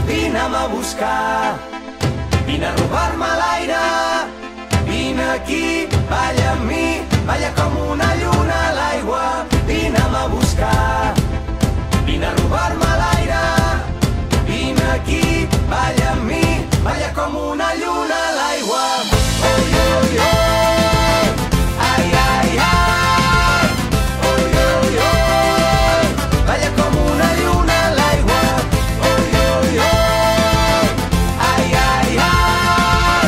vine'm a buscar. Vine a robar-me l'aire, vine aquí, balla amb mi, balla com una lluna a l'aigua. Vine'm a buscar, vine a robar-me l'aire, vine aquí, balla amb mi, balla com una lluna a l'aigua. Oi, oi, oi, ai, ai, ai, oi, oi, oi, balla com una lluna a l'aigua. Oi, oi, oi, ai, ai, ai,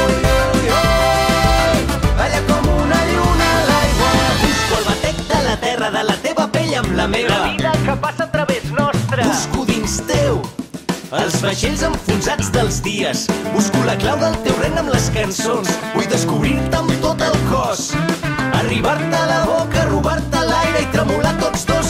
oi, oi, oi, balla com una lluna a l'aigua. Busco el batec de la terra, de la teva pell amb la meva. La vida que passa a través nostre. Busco dins teu els vaixells enfonsats dels dies. Busco la clau del teu ren amb les cançons. Vull descobrir-te amb tot el cos, arribar-te a la boca, robar-te l'aire i tremolar tots dos